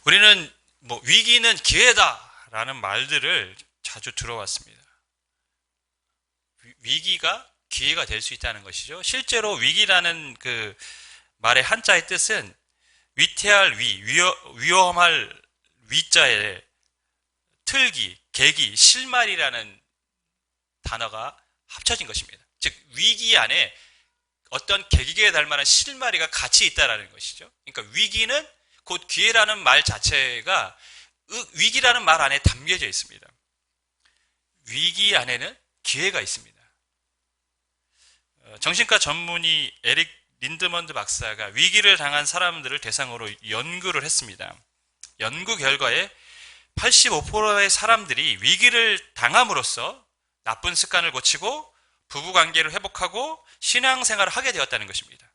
우리는 뭐 위기는 기회다라는 말들을 자주 들어왔습니다. 위기가 기회가 될 수 있다는 것이죠. 실제로 위기라는 그 말의 한자의 뜻은 위태할 위험할 위자에 틀기, 계기, 실말이라는 단어가 합쳐진 것입니다. 즉 위기 안에 어떤 계기에 달 만한 실마리가 같이 있다라는 것이죠. 그러니까 위기는 곧 기회라는 말 자체가 위기라는 말 안에 담겨져 있습니다. 위기 안에는 기회가 있습니다. 정신과 전문의 에릭 린드먼드 박사가 위기를 당한 사람들을 대상으로 연구를 했습니다. 연구 결과에 85%의 사람들이 위기를 당함으로써 나쁜 습관을 고치고 부부관계를 회복하고 신앙생활을 하게 되었다는 것입니다.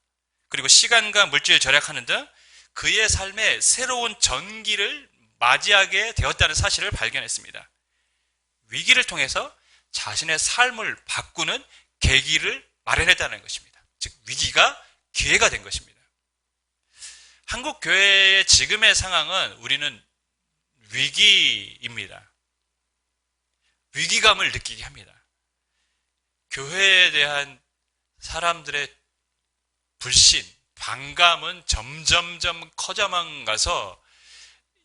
그리고 시간과 물질을 절약하는 등 그의 삶에 새로운 전기를 맞이하게 되었다는 사실을 발견했습니다. 위기를 통해서 자신의 삶을 바꾸는 계기를 마련했다는 것입니다. 즉 위기가 기회가 된 것입니다. 한국 교회의 지금의 상황은 우리는 위기입니다. 위기감을 느끼게 합니다. 교회에 대한 사람들의 불신, 반감은 점점점 커져만 가서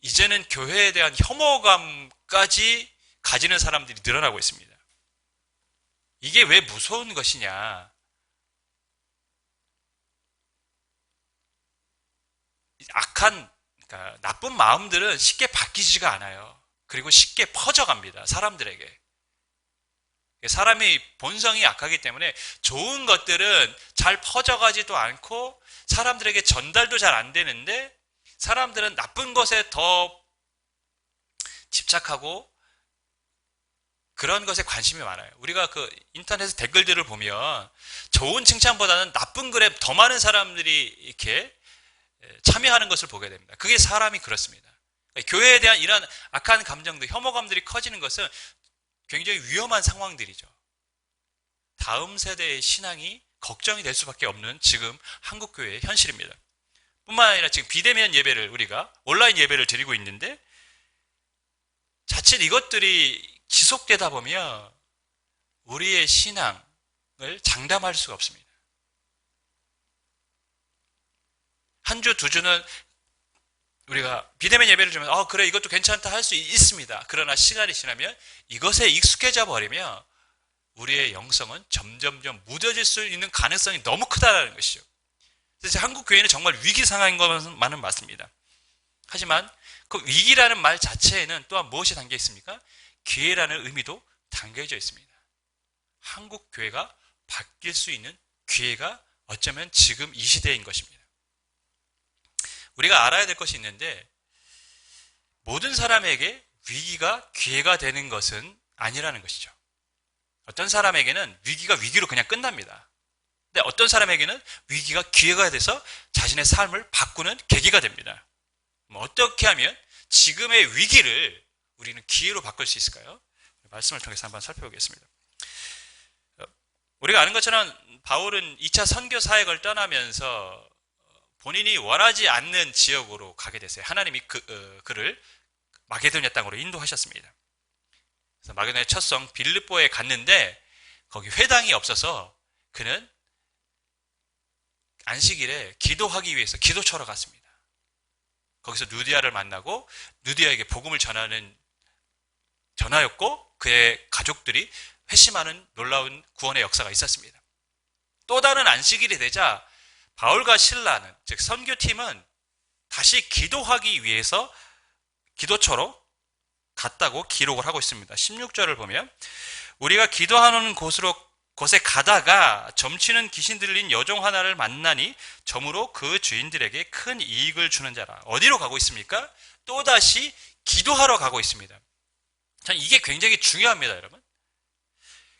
이제는 교회에 대한 혐오감까지 가지는 사람들이 늘어나고 있습니다. 이게 왜 무서운 것이냐? 그러니까 나쁜 마음들은 쉽게 바뀌지가 않아요. 그리고 쉽게 퍼져갑니다. 사람들에게. 사람이 본성이 약하기 때문에 좋은 것들은 잘 퍼져가지도 않고 사람들에게 전달도 잘 안 되는데 사람들은 나쁜 것에 더 집착하고 그런 것에 관심이 많아요. 우리가 그 인터넷 댓글들을 보면 좋은 칭찬보다는 나쁜 글에 더 많은 사람들이 이렇게 참여하는 것을 보게 됩니다. 그게 사람이 그렇습니다. 교회에 대한 이런 악한 감정들, 혐오감들이 커지는 것은 굉장히 위험한 상황들이죠. 다음 세대의 신앙이 걱정이 될 수밖에 없는 지금 한국교회의 현실입니다. 뿐만 아니라 지금 비대면 예배를 우리가 온라인 예배를 드리고 있는데 자칫 이것들이 지속되다 보면 우리의 신앙을 장담할 수가 없습니다. 한 주, 두 주는 우리가 비대면 예배를 주면 그래 이것도 괜찮다 할 수 있습니다. 그러나 시간이 지나면 이것에 익숙해져 버리면 우리의 영성은 점점점 무뎌질 수 있는 가능성이 너무 크다는 것이죠. 그래서 한국 교회는 정말 위기 상황인 것만은 맞습니다. 하지만 그 위기라는 말 자체에는 또한 무엇이 담겨 있습니까? 기회라는 의미도 담겨져 있습니다. 한국 교회가 바뀔 수 있는 기회가 어쩌면 지금 이 시대인 것입니다. 우리가 알아야 될 것이 있는데 모든 사람에게 위기가 기회가 되는 것은 아니라는 것이죠. 어떤 사람에게는 위기가 위기로 그냥 끝납니다. 근데 어떤 사람에게는 위기가 기회가 돼서 자신의 삶을 바꾸는 계기가 됩니다. 어떻게 하면 지금의 위기를 우리는 기회로 바꿀 수 있을까요? 말씀을 통해서 한번 살펴보겠습니다. 우리가 아는 것처럼 바울은 2차 선교 사역을 떠나면서 본인이 원하지 않는 지역으로 가게 됐어요. 하나님이 그를 마게도냐 땅으로 인도하셨습니다. 그래서 마게도냐 첫 성 빌립보에 갔는데 거기 회당이 없어서 그는 안식일에 기도하기 위해서 기도처로 갔습니다. 거기서 누디아를 만나고 누디아에게 복음을 전하였고 그의 가족들이 회심하는 놀라운 구원의 역사가 있었습니다. 또 다른 안식일이 되자 바울과 실라는 즉 선교팀은 다시 기도하기 위해서 기도처로 갔다고 기록을 하고 있습니다. 16절을 보면 우리가 기도하는 곳에 가다가 점치는 귀신 들린 여종 하나를 만나니 점으로 그 주인들에게 큰 이익을 주는 자라. 어디로 가고 있습니까? 또다시 기도하러 가고 있습니다. 전 이게 굉장히 중요합니다, 여러분.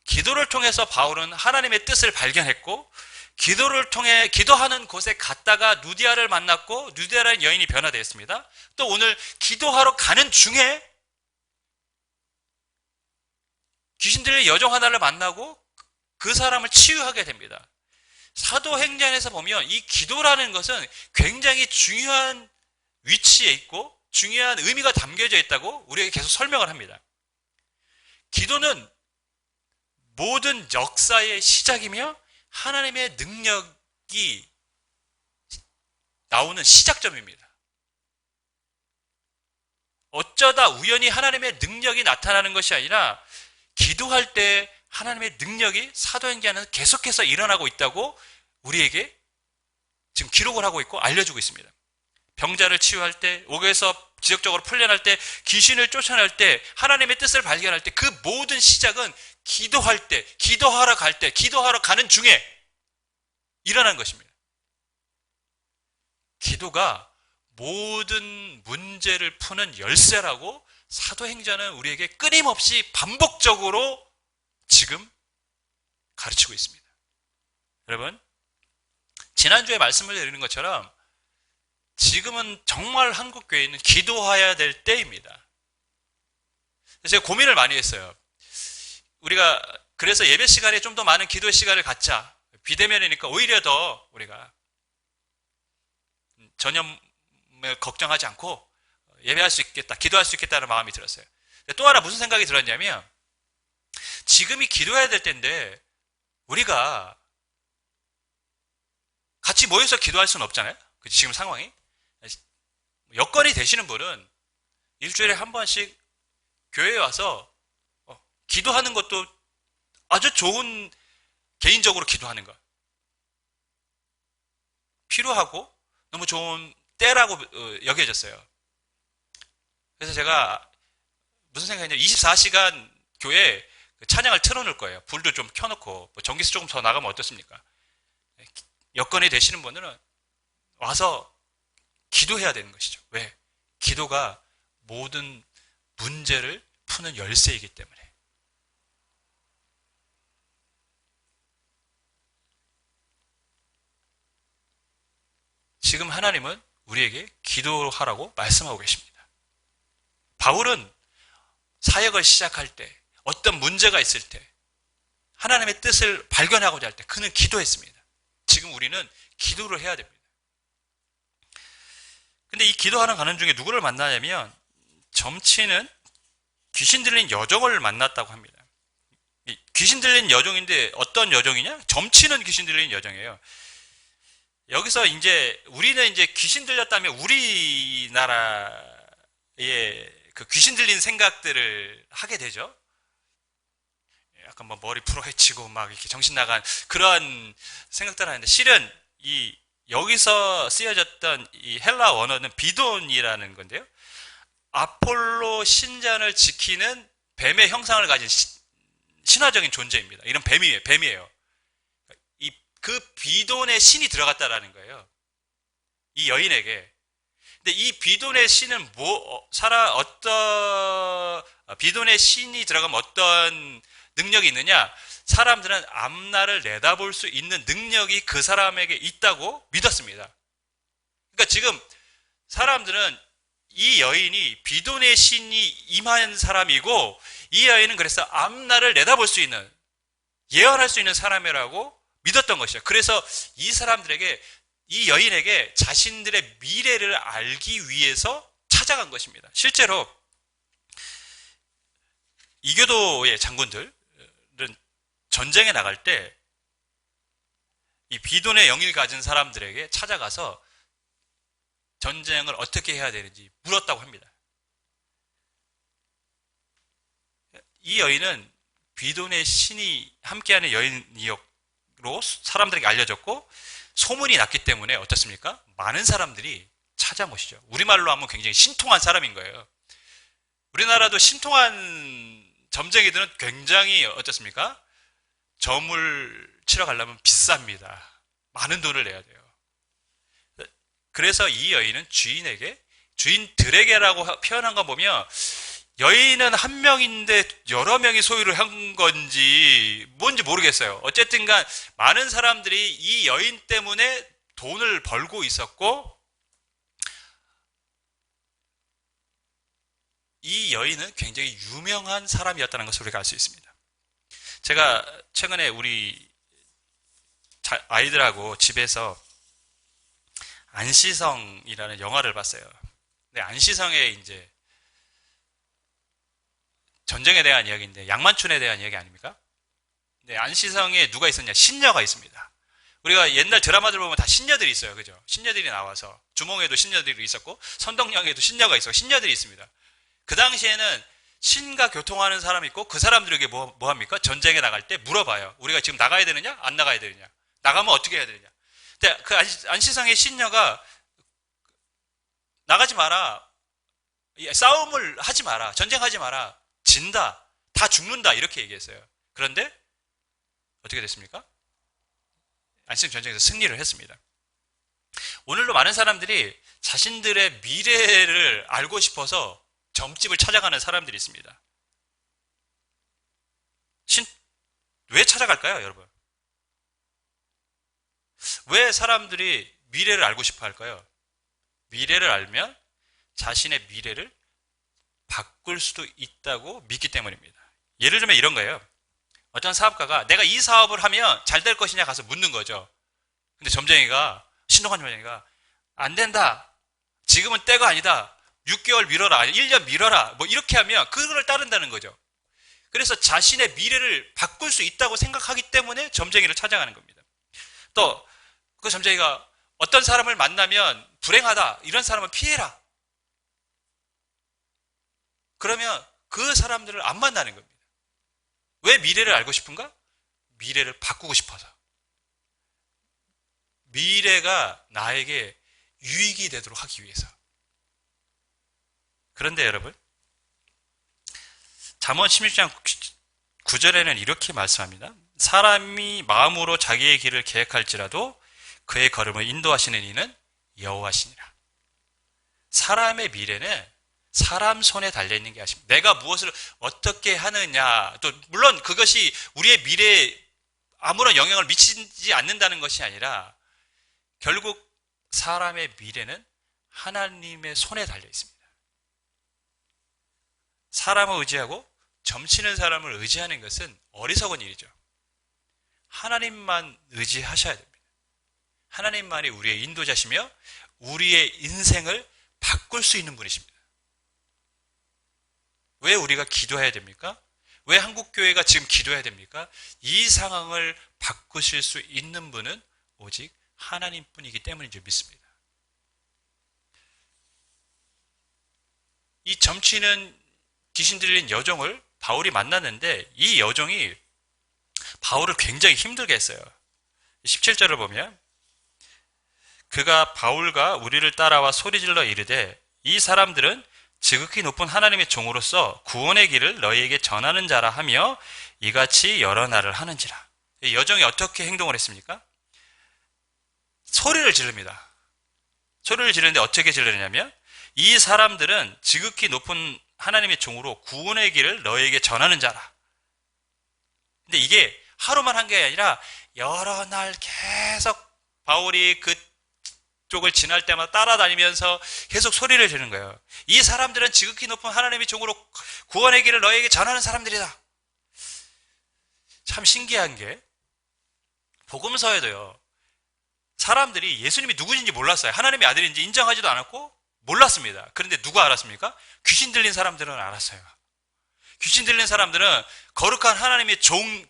기도를 통해서 바울은 하나님의 뜻을 발견했고 기도를 통해 기도하는 곳에 갔다가 누디아를 만났고 누디아라는 여인이 변화되었습니다. 또 오늘 기도하러 가는 중에 귀신 들린 여종 하나를 만나고 그 사람을 치유하게 됩니다. 사도행전에서 보면 이 기도라는 것은 굉장히 중요한 위치에 있고 중요한 의미가 담겨져 있다고 우리에게 계속 설명을 합니다. 기도는 모든 역사의 시작이며 하나님의 능력이 나오는 시작점입니다. 어쩌다 우연히 하나님의 능력이 나타나는 것이 아니라 기도할 때 하나님의 능력이 사도행전에는 계속해서 일어나고 있다고 우리에게 지금 기록을 하고 있고 알려주고 있습니다. 병자를 치유할 때, 옥에서 지역적으로 풀려날 때, 귀신을 쫓아낼 때, 하나님의 뜻을 발견할 때 그 모든 시작은 기도할 때, 기도하러 갈 때, 기도하러 가는 중에 일어난 것입니다. 기도가 모든 문제를 푸는 열쇠라고 사도행전은 우리에게 끊임없이 반복적으로 지금 가르치고 있습니다. 여러분, 지난주에 말씀을 드리는 것처럼 지금은 정말 한국교회는 기도해야 될 때입니다. 제가 고민을 많이 했어요. 우리가 그래서 예배 시간에 좀 더 많은 기도의 시간을 갖자. 비대면이니까 오히려 더 우리가 전염을 걱정하지 않고 예배할 수 있겠다, 기도할 수 있겠다는 마음이 들었어요. 또 하나 무슨 생각이 들었냐면 지금이 기도해야 될 때인데 우리가 같이 모여서 기도할 수는 없잖아요. 지금 상황이. 여건이 되시는 분은 일주일에 한 번씩 교회에 와서 기도하는 것도 아주 좋은, 개인적으로 기도하는 것 필요하고 너무 좋은 때라고 여겨졌어요. 그래서 제가 무슨 생각했냐면 24시간 교회에 찬양을 틀어놓을 거예요. 불도 좀 켜놓고 전기세 조금 더 나가면 어떻습니까? 여건이 되시는 분들은 와서 기도해야 되는 것이죠. 왜? 기도가 모든 문제를 푸는 열쇠이기 때문에. 지금 하나님은 우리에게 기도하라고 말씀하고 계십니다. 바울은 사역을 시작할 때, 어떤 문제가 있을 때, 하나님의 뜻을 발견하고자 할 때 그는 기도했습니다. 지금 우리는 기도를 해야 됩니다. 근데 이 기도하러 가는 중에 누구를 만나냐면 점치는 귀신 들린 여종을 만났다고 합니다. 귀신 들린 여종인데 어떤 여종이냐? 점치는 귀신 들린 여종이에요. 여기서 이제 우리는 이제 귀신 들렸다면 우리나라의 그 귀신 들린 생각들을 하게 되죠. 약간 뭐 머리 풀어헤치고 막 이렇게 정신 나간 그런 생각들을 하는데 실은 이 여기서 쓰여졌던 이 헬라 원어는 비돈이라는 건데요. 아폴로 신전을 지키는 뱀의 형상을 가진 신화적인 존재입니다. 이런 뱀이에요. 그 비돈의 신이 들어갔다라는 거예요. 이 여인에게. 근데 이 비돈의 신은 비돈의 신이 들어가면 어떤 능력이 있느냐? 사람들은 앞날을 내다볼 수 있는 능력이 그 사람에게 있다고 믿었습니다. 그러니까 지금 사람들은 이 여인이 비돈의 신이 임한 사람이고 이 여인은 그래서 앞날을 내다볼 수 있는, 예언할 수 있는 사람이라고 믿었던 것이죠. 그래서 이 사람들에게, 이 여인에게 자신들의 미래를 알기 위해서 찾아간 것입니다. 실제로 이교도의 장군들은 전쟁에 나갈 때 이 비돈의 영을 가진 사람들에게 찾아가서 전쟁을 어떻게 해야 되는지 물었다고 합니다. 이 여인은 비돈의 신이 함께하는 여인이로 사람들에게 알려졌고 소문이 났기 때문에 어떻습니까? 많은 사람들이 찾아온 것이죠. 우리말로 하면 굉장히 신통한 사람인 거예요. 우리나라도 신통한 점쟁이들은 굉장히 어떻습니까? 점을 치러 가려면 비쌉니다. 많은 돈을 내야 돼요. 그래서 이 여인은 주인들에게라고 표현한 거 보면 여인은 한 명인데 여러 명이 소유를 한 건지 뭔지 모르겠어요. 어쨌든 간 많은 사람들이 이 여인 때문에 돈을 벌고 있었고 이 여인은 굉장히 유명한 사람이었다는 것을 우리가 알 수 있습니다. 제가 최근에 우리 아이들하고 집에서 안시성이라는 영화를 봤어요. 네, 안시성의 이제 전쟁에 대한 이야기인데 양만춘에 대한 이야기 아닙니까? 네, 안시성에 누가 있었냐? 신녀가 있습니다. 우리가 옛날 드라마들 보면 다 신녀들이 있어요. 그죠? 신녀들이 나와서 주몽에도 신녀들이 있었고 선덕령에도 신녀가 있었고 신녀들이 있습니다. 그 당시에는 신과 교통하는 사람이 있고 그 사람들에게 뭐 합니까? 전쟁에 나갈 때 물어봐요. 우리가 지금 나가야 되느냐? 안 나가야 되느냐? 나가면 어떻게 해야 되느냐? 근데 그 안시성의 신녀가 나가지 마라. 싸움을 하지 마라. 전쟁하지 마라. 진다. 다 죽는다. 이렇게 얘기했어요. 그런데 어떻게 됐습니까? 안시성 전쟁에서 승리를 했습니다. 오늘도 많은 사람들이 자신들의 미래를 알고 싶어서 점집을 찾아가는 사람들이 있습니다. 왜 찾아갈까요, 여러분? 왜 사람들이 미래를 알고 싶어 할까요? 미래를 알면 자신의 미래를 바꿀 수도 있다고 믿기 때문입니다. 예를 들면 이런 거예요. 어떤 사업가가 내가 이 사업을 하면 잘 될 것이냐 가서 묻는 거죠. 근데 신동환 점쟁이가 안 된다. 지금은 때가 아니다. 6개월 미뤄라. 1년 미뤄라. 뭐 이렇게 하면 그걸 따른다는 거죠. 그래서 자신의 미래를 바꿀 수 있다고 생각하기 때문에 점쟁이를 찾아가는 겁니다. 또 그 점쟁이가 어떤 사람을 만나면 불행하다. 이런 사람은 피해라. 그러면 그 사람들을 안 만나는 겁니다. 왜 미래를 알고 싶은가? 미래를 바꾸고 싶어서. 미래가 나에게 유익이 되도록 하기 위해서. 그런데 여러분, 잠언 16장 9절에는 이렇게 말씀합니다. 사람이 마음으로 자기의 길을 계획할지라도 그의 걸음을 인도하시는 이는 여호와시니라. 사람의 미래는 사람 손에 달려있는 게 아십니다. 내가 무엇을 어떻게 하느냐, 또 물론 그것이 우리의 미래에 아무런 영향을 미치지 않는다는 것이 아니라 결국 사람의 미래는 하나님의 손에 달려 있습니다. 사람을 의지하고 점치는 사람을 의지하는 것은 어리석은 일이죠. 하나님만 의지하셔야 됩니다. 하나님만이 우리의 인도자시며 우리의 인생을 바꿀 수 있는 분이십니다. 왜 우리가 기도해야 됩니까? 왜 한국교회가 지금 기도해야 됩니까? 이 상황을 바꾸실 수 있는 분은 오직 하나님뿐이기 때문인 줄 믿습니다. 이 점치는 귀신 들린 여종을 바울이 만났는데 이 여종이 바울을 굉장히 힘들게 했어요. 17절을 보면 그가 바울과 우리를 따라와 소리질러 이르되 이 사람들은 지극히 높은 하나님의 종으로서 구원의 길을 너희에게 전하는 자라 하며 이같이 여러 날을 하는지라. 이 여종이 어떻게 행동을 했습니까? 소리를 지릅니다. 소리를 지르는데 어떻게 지르냐면 이 사람들은 지극히 높은 하나님의 종으로 구원의 길을 너희에게 전하는 자라. 근데 이게 하루만 한 게 아니라 여러 날 계속 바울이 그쪽을 지날 때마다 따라다니면서 계속 소리를 지르는 거예요. 이 사람들은 지극히 높은 하나님의 종으로 구원의 길을 너희에게 전하는 사람들이다. 참 신기한 게 복음서에도요. 사람들이 예수님이 누구인지 몰랐어요. 하나님의 아들인지 인정하지도 않았고 몰랐습니다. 그런데 누가 알았습니까? 귀신 들린 사람들은 알았어요. 귀신 들린 사람들은 거룩한 하나님의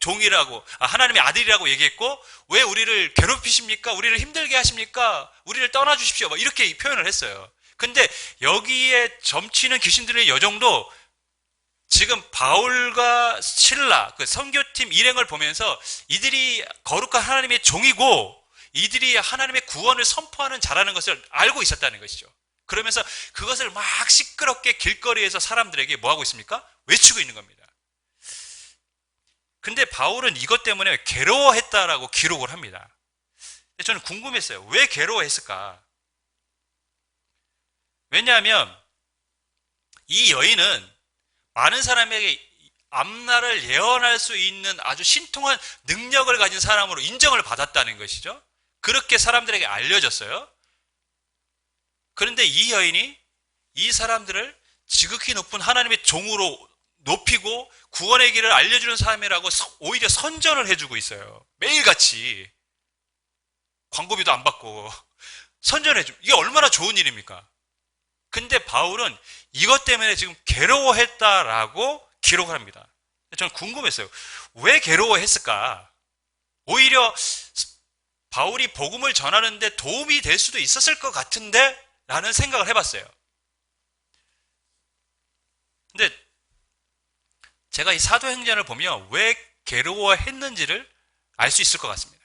종이라고, 하나님의 아들이라고 얘기했고, 왜 우리를 괴롭히십니까? 우리를 힘들게 하십니까? 우리를 떠나주십시오. 이렇게 표현을 했어요. 근데 여기에 점치는 귀신 들린 여종도 지금 바울과 실라, 그 선교팀 일행을 보면서 이들이 거룩한 하나님의 종이고, 이들이 하나님의 구원을 선포하는 자라는 것을 알고 있었다는 것이죠. 그러면서 그것을 막 시끄럽게 길거리에서 사람들에게 뭐하고 있습니까? 외치고 있는 겁니다. 근데 바울은 이것 때문에 괴로워했다라고 기록을 합니다. 저는 궁금했어요. 왜 괴로워했을까? 왜냐하면 이 여인은 많은 사람에게 앞날을 예언할 수 있는 아주 신통한 능력을 가진 사람으로 인정을 받았다는 것이죠. 그렇게 사람들에게 알려졌어요. 그런데 이 여인이 이 사람들을 지극히 높은 하나님의 종으로 높이고 구원의 길을 알려주는 사람이라고 오히려 선전을 해주고 있어요. 매일같이 광고비도 안 받고 선전해주고, 이게 얼마나 좋은 일입니까? 근데 바울은 이것 때문에 지금 괴로워했다라고 기록을 합니다. 저는 궁금했어요. 왜 괴로워했을까? 오히려 바울이 복음을 전하는데 도움이 될 수도 있었을 것 같은데? 라는 생각을 해봤어요. 근데 제가 이 사도행전을 보면 왜 괴로워했는지를 알 수 있을 것 같습니다.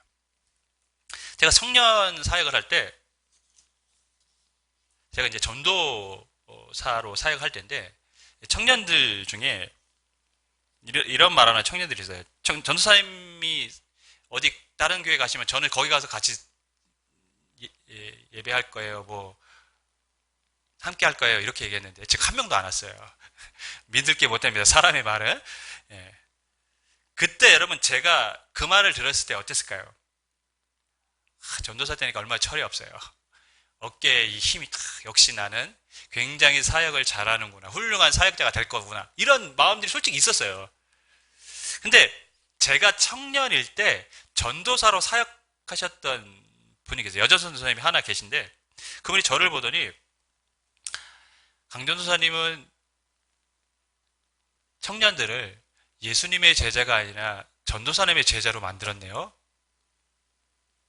제가 청년 사역을 할 때, 제가 이제 전도사로 사역할 때인데, 청년들 중에 이런 말하는 청년들이 있어요. 전도사님이 어디 다른 교회 가시면 저는 거기 가서 같이 예배할 거예요. 뭐 함께 할 거예요. 이렇게 얘기했는데 즉 한 명도 안 왔어요. 믿을 게 못됩니다. 사람의 말은. 예. 그때 여러분 제가 그 말을 들었을 때 어땠을까요? 전도사 되니까 얼마나 철이 없어요. 어깨에 이 힘이 역시 나는 굉장히 사역을 잘하는구나. 훌륭한 사역자가 될 거구나. 이런 마음들이 솔직히 있었어요. 근데 제가 청년일 때 전도사로 사역하셨던 분이 계세요. 여자 전도사님이 하나 계신데 그분이 저를 보더니 강 전도사님은 청년들을 예수님의 제자가 아니라 전도사님의 제자로 만들었네요.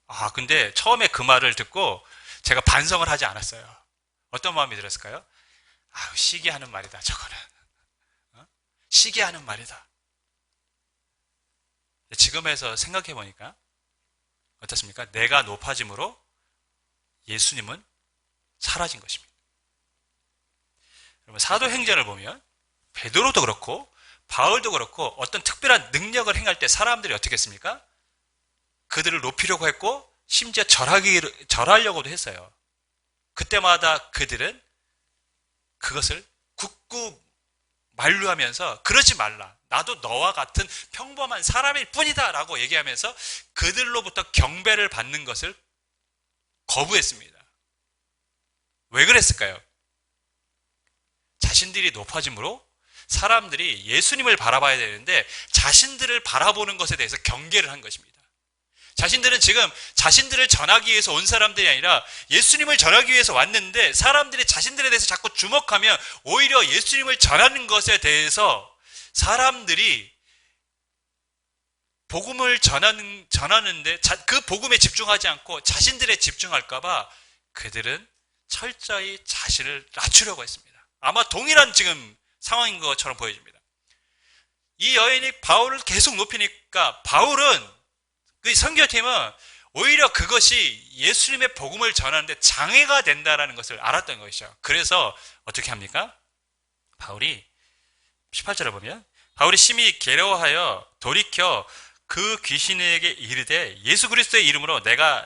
아, 근데 처음에 그 말을 듣고 제가 반성을 하지 않았어요. 어떤 마음이 들었을까요? 아유, 시기하는 말이다, 저거는. 시기하는 말이다. 지금에서 생각해 보니까 어떻습니까? 내가 높아짐으로 예수님은 사라진 것입니다. 여러분, 사도행전을 보면 베드로도 그렇고 바울도 그렇고 어떤 특별한 능력을 행할 때 사람들이 어떻게 했습니까? 그들을 높이려고 했고 심지어 절하려고도 했어요. 그때마다 그들은 그것을 굳고 만류하면서 그러지 말라. 나도 너와 같은 평범한 사람일 뿐이다 라고 얘기하면서 그들로부터 경배를 받는 것을 거부했습니다. 왜 그랬을까요? 자신들이 높아짐으로 사람들이 예수님을 바라봐야 되는데 자신들을 바라보는 것에 대해서 경계를 한 것입니다. 자신들은 지금 자신들을 전하기 위해서 온 사람들이 아니라 예수님을 전하기 위해서 왔는데 사람들이 자신들에 대해서 자꾸 주목하면 오히려 예수님을 전하는 것에 대해서 사람들이 복음을 전하는데 그 복음에 집중하지 않고 자신들에 집중할까봐 그들은 철저히 자신을 낮추려고 했습니다. 아마 동일한 지금 상황인 것처럼 보여집니다. 이 여인이 바울을 계속 높이니까 바울은 그 선교팀은 오히려 그것이 예수님의 복음을 전하는데 장애가 된다는 것을 알았던 것이죠. 그래서 어떻게 합니까? 바울이 18절을 보면 바울이 심히 괴로워하여 돌이켜 그 귀신에게 이르되 예수 그리스도의 이름으로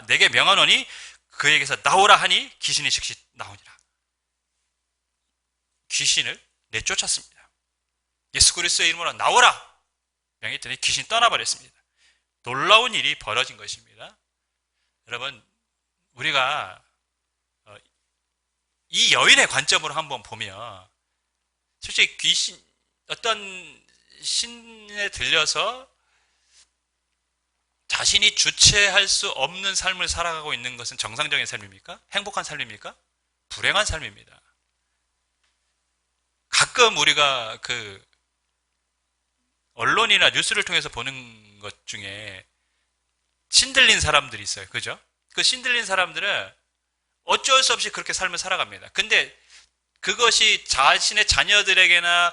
내게 명하노니 그에게서 나오라 하니 귀신이 즉시 나오니라. 귀신을 내쫓았습니다. 예수 그리스도의 이름으로 나오라 명했더니 귀신이 떠나버렸습니다. 놀라운 일이 벌어진 것입니다. 여러분, 우리가 이 여인의 관점으로 한번 보면 솔직히 어떤 신에 들려서 자신이 주체할 수 없는 삶을 살아가고 있는 것은 정상적인 삶입니까? 행복한 삶입니까? 불행한 삶입니다. 가끔 우리가 언론이나 뉴스를 통해서 보는 것 중에 신들린 사람들이 있어요. 그죠? 그 신들린 사람들은 어쩔 수 없이 그렇게 삶을 살아갑니다. 근데 그것이 자신의 자녀들에게나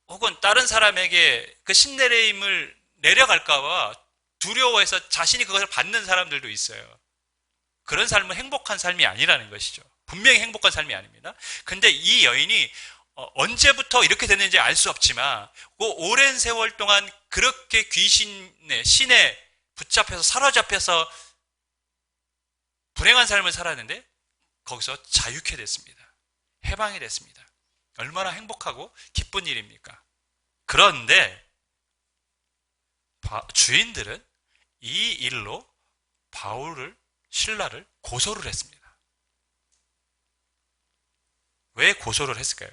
혹은 다른 사람에게 그 신내림을 내려갈까봐 두려워해서 자신이 그것을 받는 사람들도 있어요. 그런 삶은 행복한 삶이 아니라는 것이죠. 분명히 행복한 삶이 아닙니다. 근데 이 여인이 언제부터 이렇게 됐는지 알 수 없지만 그 오랜 세월 동안 그렇게 신에 붙잡혀서 사로잡혀서 불행한 삶을 살았는데 거기서 자유케 됐습니다. 해방이 됐습니다. 얼마나 행복하고 기쁜 일입니까? 그런데 주인들은 이 일로 신라를 고소를 했습니다. 왜 고소를 했을까요?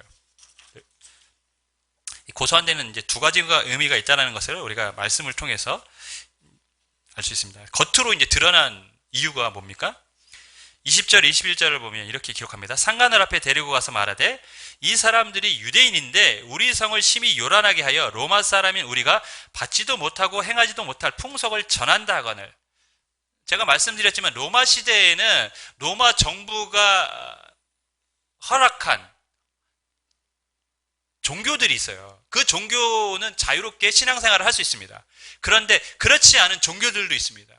고소한 데는 이제 두 가지가 의미가 있다는 것을 우리가 말씀을 통해서 알 수 있습니다. 겉으로 이제 드러난 이유가 뭡니까? 20절, 21절을 보면 이렇게 기록합니다. 상관을 앞에 데리고 가서 말하되 이 사람들이 유대인인데 우리 성을 심히 요란하게 하여 로마 사람인 우리가 받지도 못하고 행하지도 못할 풍속을 전한다 하거늘. 제가 말씀드렸지만 로마 시대에는 로마 정부가 허락한 종교들이 있어요. 그 종교는 자유롭게 신앙생활을 할 수 있습니다. 그런데 그렇지 않은 종교들도 있습니다.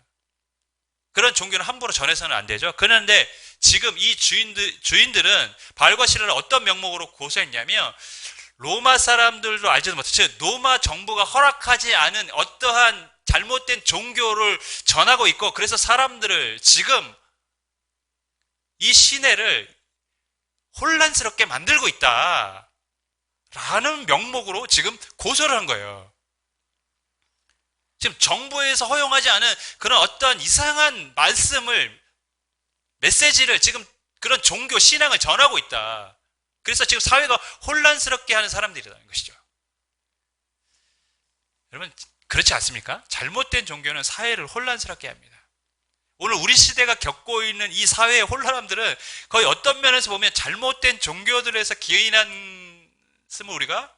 그런 종교는 함부로 전해서는 안 되죠. 그런데 지금 이 주인들은 바울과 시라를 어떤 명목으로 고소했냐면 로마 사람들도 알지도 못해, 즉 로마 정부가 허락하지 않은 어떠한 잘못된 종교를 전하고 있고, 그래서 사람들을 지금 이 시내를 혼란스럽게 만들고 있다 라는 명목으로 지금 고소를 한 거예요. 지금 정부에서 허용하지 않은 그런 어떤 이상한 말씀을, 메시지를 지금 그런 종교 신앙을 전하고 있다. 그래서 지금 사회가 혼란스럽게 하는 사람들이라는 것이죠. 여러분 그렇지 않습니까? 잘못된 종교는 사회를 혼란스럽게 합니다. 오늘 우리 시대가 겪고 있는 이 사회의 혼란함들은 거의 어떤 면에서 보면 잘못된 종교들에서 기인한 씀을 우리가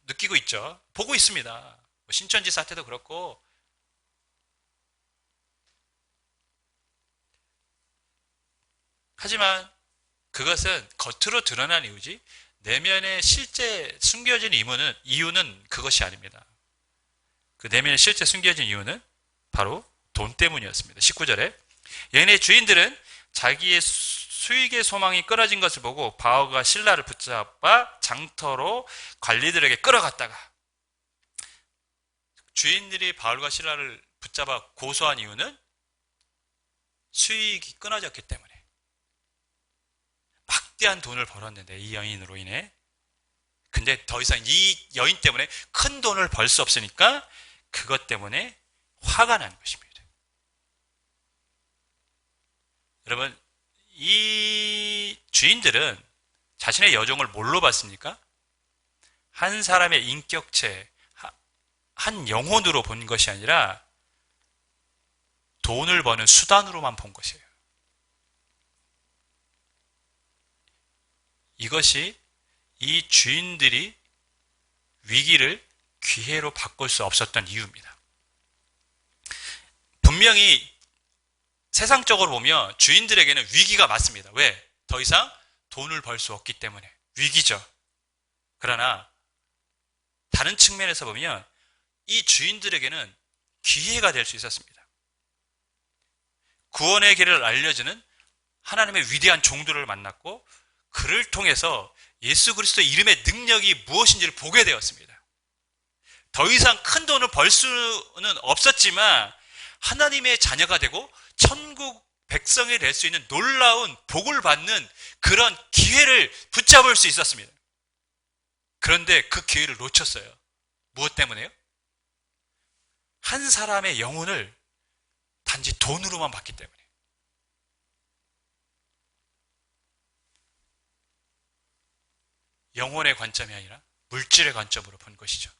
느끼고 있죠. 보고 있습니다. 신천지 사태도 그렇고. 하지만 그것은 겉으로 드러난 이유지 내면의 실제 숨겨진 이유는 그것이 아닙니다. 그 내면에 실제 숨겨진 이유는 바로 돈 때문이었습니다. 19절에 얘네 주인들은 자기의 수익의 소망이 끊어진 것을 보고 바울과 실라를 붙잡아 장터로 관리들에게 끌어갔다가, 주인들이 바울과 실라를 붙잡아 고소한 이유는 수익이 끊어졌기 때문에, 막대한 돈을 벌었는데 이 여인으로 인해. 근데 더 이상 이 여인 때문에 큰 돈을 벌 수 없으니까 그것 때문에 화가 난 것입니다. 여러분, 이 주인들은 자신의 여종을 뭘로 봤습니까? 한 사람의 인격체, 한 영혼으로 본 것이 아니라 돈을 버는 수단으로만 본 것이에요. 이것이 이 주인들이 위기를 기회로 바꿀 수 없었던 이유입니다. 분명히 세상적으로 보면 주인들에게는 위기가 맞습니다. 왜? 더 이상 돈을 벌 수 없기 때문에 위기죠. 그러나 다른 측면에서 보면 이 주인들에게는 기회가 될 수 있었습니다. 구원의 길을 알려주는 하나님의 위대한 종들을 만났고, 그를 통해서 예수 그리스도의 이름의 능력이 무엇인지를 보게 되었습니다. 더 이상 큰 돈을 벌 수는 없었지만 하나님의 자녀가 되고 천국 백성이 될 수 있는 놀라운 복을 받는 그런 기회를 붙잡을 수 있었습니다. 그런데 그 기회를 놓쳤어요. 무엇 때문에요? 한 사람의 영혼을 단지 돈으로만 봤기 때문에. 영혼의 관점이 아니라 물질의 관점으로 본 것이죠.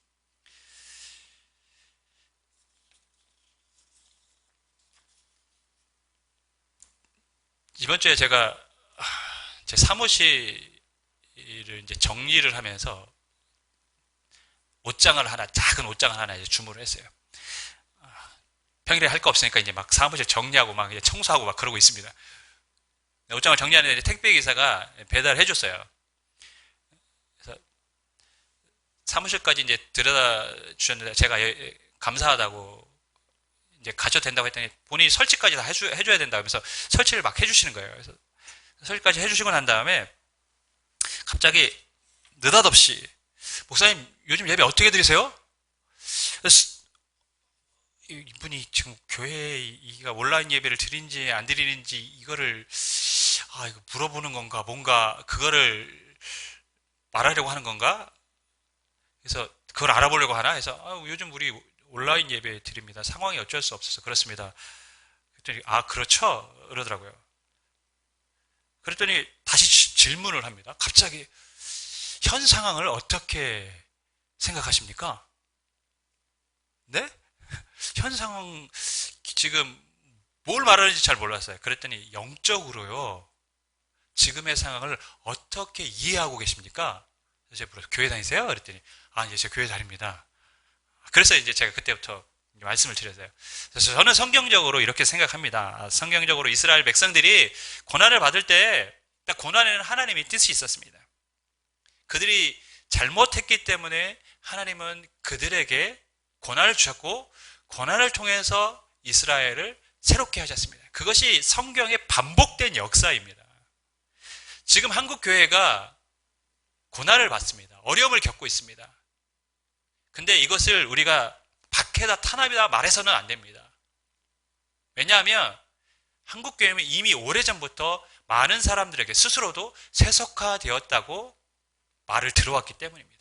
이번 주에 제가 제 사무실을 이제 정리를 하면서 작은 옷장을 하나 이제 주문을 했어요. 평일에 할 거 없으니까 이제 막 사무실 정리하고 막 이제 청소하고 막 그러고 있습니다. 옷장을 정리하는데 택배 기사가 배달해 줬어요. 그래서 사무실까지 이제 들여다 주셨는데 제가 감사하다고 이제 가져도 된다고 했더니 본인이 설치까지 다 해줘야 된다 하면서 설치를 막 해주시는 거예요. 그래서 설치까지 해주시고 난 다음에 갑자기 느닷없이 목사님 요즘 예배 어떻게 드리세요? 이분이 지금 교회가 온라인 예배를 드리는지 안 드리는지 이거를 이거 물어보는 건가, 뭔가 그거를 말하려고 하는 건가? 그래서 그걸 알아보려고 하나 해서 요즘 우리 온라인 예배 드립니다. 상황이 어쩔 수 없어서 그렇습니다. 그랬더니 그렇죠? 그러더라고요. 그랬더니 다시 질문을 합니다. 갑자기 현 상황을 어떻게 생각하십니까? 네? 현 상황 지금 뭘 말하는지 잘 몰랐어요. 그랬더니 영적으로요. 지금의 상황을 어떻게 이해하고 계십니까? 그래서 제가 물어서 교회 다니세요? 그랬더니 이제 제가 교회 다닙니다. 그래서 이제 제가 그때부터 말씀을 드렸어요. 그래서 저는 성경적으로 이렇게 생각합니다. 성경적으로 이스라엘 백성들이 고난을 받을 때 고난에는 하나님의 뜻이 있었습니다. 그들이 잘못했기 때문에 하나님은 그들에게 고난을 주셨고 고난을 통해서 이스라엘을 새롭게 하셨습니다. 그것이 성경의 반복된 역사입니다. 지금 한국 교회가 고난을 받습니다. 어려움을 겪고 있습니다. 근데 이것을 우리가 박해다 탄압이다 말해서는 안 됩니다. 왜냐하면 한국 교회는 이미 오래전부터 많은 사람들에게 스스로도 세속화되었다고 말을 들어왔기 때문입니다.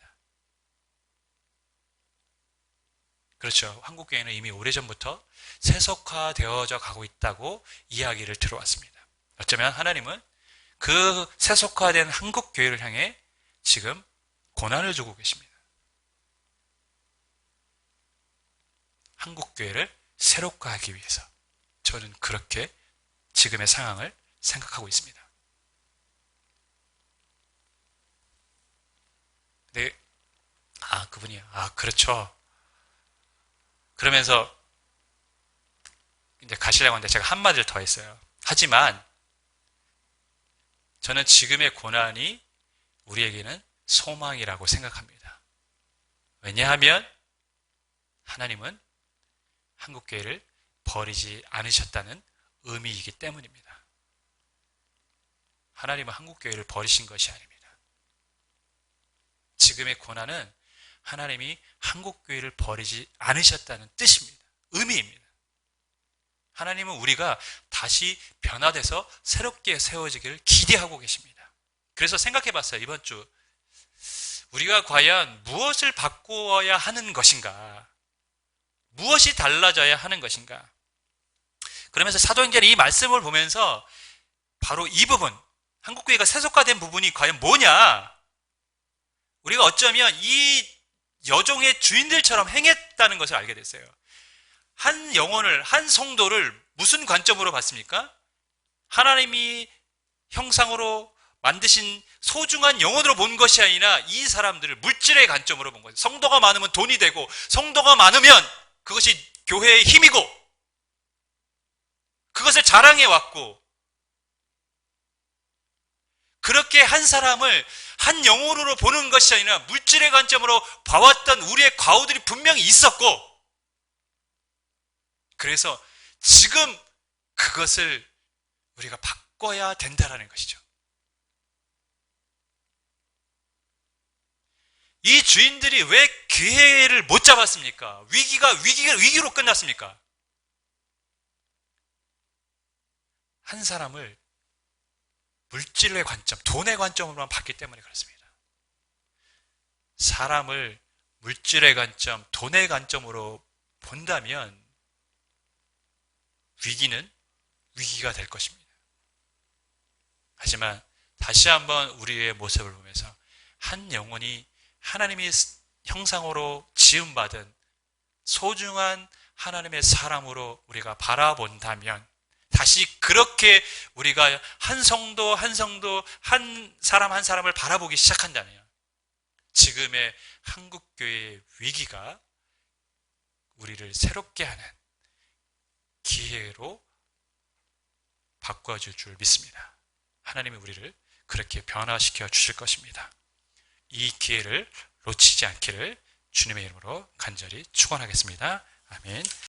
그렇죠. 한국 교회는 이미 오래전부터 세속화되어져 가고 있다고 이야기를 들어왔습니다. 어쩌면 하나님은 그 세속화된 한국 교회를 향해 지금 고난을 주고 계십니다. 한국 교회를 새롭게 하기 위해서 저는 그렇게 지금의 상황을 생각하고 있습니다. 근데 그분이 그렇죠. 그러면서 이제 가시려고 하는데 제가 한마디를 더 했어요. 하지만 저는 지금의 고난이 우리에게는 소망이라고 생각합니다. 왜냐하면 하나님은 한국교회를 버리지 않으셨다는 의미이기 때문입니다. 하나님은 한국교회를 버리신 것이 아닙니다. 지금의 고난은 하나님이 한국교회를 버리지 않으셨다는 뜻입니다. 의미입니다. 하나님은 우리가 다시 변화돼서 새롭게 세워지기를 기대하고 계십니다. 그래서 생각해 봤어요. 이번 주 우리가 과연 무엇을 바꾸어야 하는 것인가? 무엇이 달라져야 하는 것인가? 그러면서 사도행전의 이 말씀을 보면서 바로 이 부분, 한국교회가 세속화된 부분이 과연 뭐냐? 우리가 어쩌면 이 여종의 주인들처럼 행했다는 것을 알게 됐어요. 한 영혼을, 한 성도를 무슨 관점으로 봤습니까? 하나님이 형상으로 만드신 소중한 영혼으로 본 것이 아니라 이 사람들을 물질의 관점으로 본 거예요. 성도가 많으면 돈이 되고 성도가 많으면 그것이 교회의 힘이고 그것을 자랑해 왔고 그렇게 한 사람을 한 영혼으로 보는 것이 아니라 물질의 관점으로 봐왔던 우리의 과오들이 분명히 있었고 그래서 지금 그것을 우리가 바꿔야 된다는 것이죠. 이 주인들이 왜 기회를 못 잡았습니까? 위기로 끝났습니까? 한 사람을 물질의 관점, 돈의 관점으로만 봤기 때문에 그렇습니다. 사람을 물질의 관점, 돈의 관점으로 본다면 위기가 될 것입니다. 하지만 다시 한번 우리의 모습을 보면서 한 영혼이 하나님의 형상으로 지음받은 소중한 하나님의 사람으로 우리가 바라본다면 다시 그렇게 우리가 한 성도, 한 사람을 바라보기 시작한다면 지금의 한국교회의 위기가 우리를 새롭게 하는 기회로 바꿔줄 줄 믿습니다. 하나님이 우리를 그렇게 변화시켜 주실 것입니다. 이 기회를 놓치지 않기를 주님의 이름으로 간절히 축원하겠습니다. 아멘.